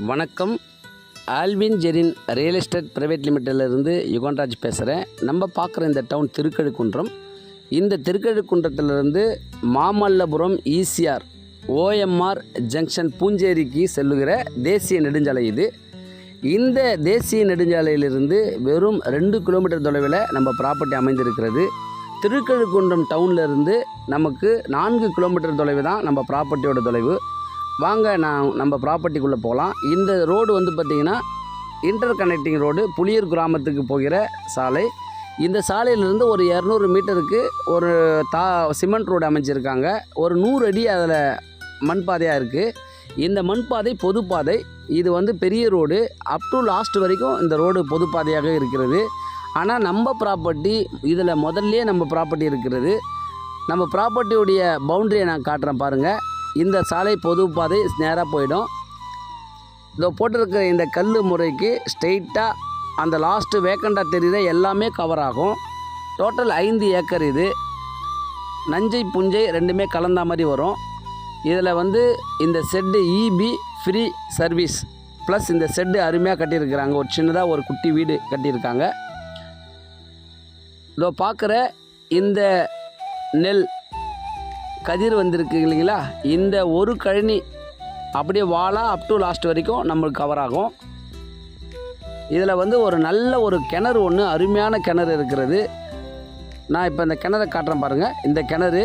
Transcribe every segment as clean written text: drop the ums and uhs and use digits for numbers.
வணக்கம். Alvin Jerin real estate private லிமிட்டடிலிருந்து யுகன்ராஜ் பேசுகிறேன். நம்ம பார்க்குற இந்த டவுன் திருக்கழுக்குன்றம். இந்த திருக்கழுக்குன்றத்திலிருந்து மாமல்லபுரம் ஈசிஆர் ஓஎம்ஆர் ஜங்ஷன் பூஞ்சேரிக்கு செல்லுகிற தேசிய நெடுஞ்சாலை இது. இந்த தேசிய நெடுஞ்சாலையிலிருந்து வெறும் 2 கிலோமீட்டர் தொலைவில் நம்ம ப்ராப்பர்ட்டி அமைந்திருக்கிறது. திருக்கழுக்குன்றம் டவுன்லேருந்து நமக்கு 4 கிலோமீட்டர் தொலைவு தான் நம்ம ப்ராப்பர்ட்டியோட தொலைவு. வாங்க நம்ம ப்ராப்பர்ட்டிக்குள்ளே போகலாம். இந்த ரோடு பார்த்திங்கன்னா இன்டர் கனெக்டிங் ரோடு, புலியூர் கிராமத்துக்கு போகிற சாலை. இந்த சாலையிலேருந்து ஒரு 200 மீட்டருக்கு ஒரு சிமெண்ட் ரோடு அமைச்சிருக்காங்க. ஒரு 100 அடி அதில் மண் பாதையாக இருக்குது. இந்த மண் பாதை பொதுப்பாதை. இது பெரிய ரோடு. அப் டு லாஸ்ட் வரைக்கும் இந்த ரோடு பொதுப்பாதையாக இருக்கிறது. ஆனால் நம்ம ப்ராப்பர்ட்டி இதில் முதல்லையே நம்ம ப்ராப்பர்ட்டி இருக்கிறது. நம்ம ப்ராப்பர்ட்டியுடைய பவுண்டரியை நான் காட்டுறேன் பாருங்கள். இந்த சாலை பொதுப்பாதை நேராக போயிடும். இதோ போட்டிருக்கிற இந்த கல் முறைக்கு ஸ்ட்ரெயிட்டாக அந்த லாஸ்ட்டு வேக்கண்டாக தெரியுற எல்லாமே கவர் ஆகும். Total 5 acre. இது நஞ்சை புஞ்சை ரெண்டுமே கலந்த மாதிரி வரும். இதில் இந்த set EB free service plus இந்த செட்டு அருமையாக கட்டியிருக்கிறாங்க. ஒரு சின்னதாக ஒரு குட்டி வீடு கட்டியிருக்காங்க. இதோ பார்க்குற இந்த நெல் கதிர் வந்திருக்கு இல்லைங்களா, இந்த ஒரு கழனி அப்படியே வாழாக அப் டு லாஸ்ட் வரைக்கும் நம்மளுக்கு கவர் ஆகும். இதில் ஒரு நல்ல ஒரு கிணறு ஒன்று, அருமையான கிணறு இருக்கிறது. நான் இப்போ இந்த கிணறை காட்டுறேன் பாருங்கள். இந்த கிணறு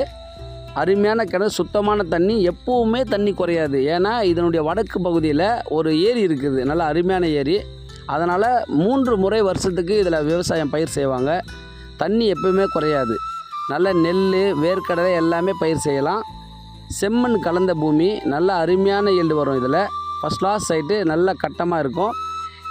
அருமையான கிணறு, சுத்தமான தண்ணி, எப்போவுமே தண்ணி குறையாது. ஏன்னா இதனுடைய வடக்கு பகுதியில் ஒரு ஏரி இருக்குது, நல்ல அருமையான ஏரி. அதனால் 3 முறை வருஷத்துக்கு இதில் விவசாயம் பயிர் செய்வாங்க. தண்ணி எப்போவுமே குறையாது. நல்ல நெல், வேர்க்கடலை எல்லாமே பயிர் செய்யலாம். செம்மண் கலந்த பூமி, நல்ல அருமையான ஈல்டு வரும். இதில் ஃபஸ்ட் கிளாஸ் சைட்டு, நல்ல கட்டமாக இருக்கும்.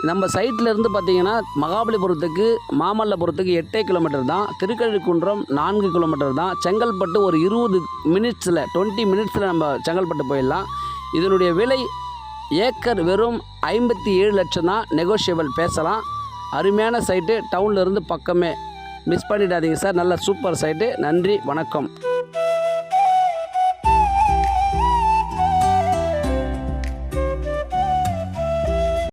நம்ம சைட்லேருந்து பார்த்திங்கன்னா மகாபலிபுரத்துக்கு மாமல்லபுரத்துக்கு 8 கிலோமீட்டர் தான். திருக்கழுக்குன்றம் 4 கிலோமீட்டர் தான். செங்கல்பட்டு ஒரு 20 மினிட்ஸில் நம்ம செங்கல்பட்டு போயிடலாம். இதனுடைய விலை ஏக்கர் வெறும் 57 லட்சம் தான். நெகோஷியபிள் பேசலாம். அருமையான சைட்டு, டவுன்லேருந்து பக்கமே. மிஸ் பண்ணிடாதீங்க சார். நல்ல சூப்பர் சைட்டு. நன்றி, வணக்கம்.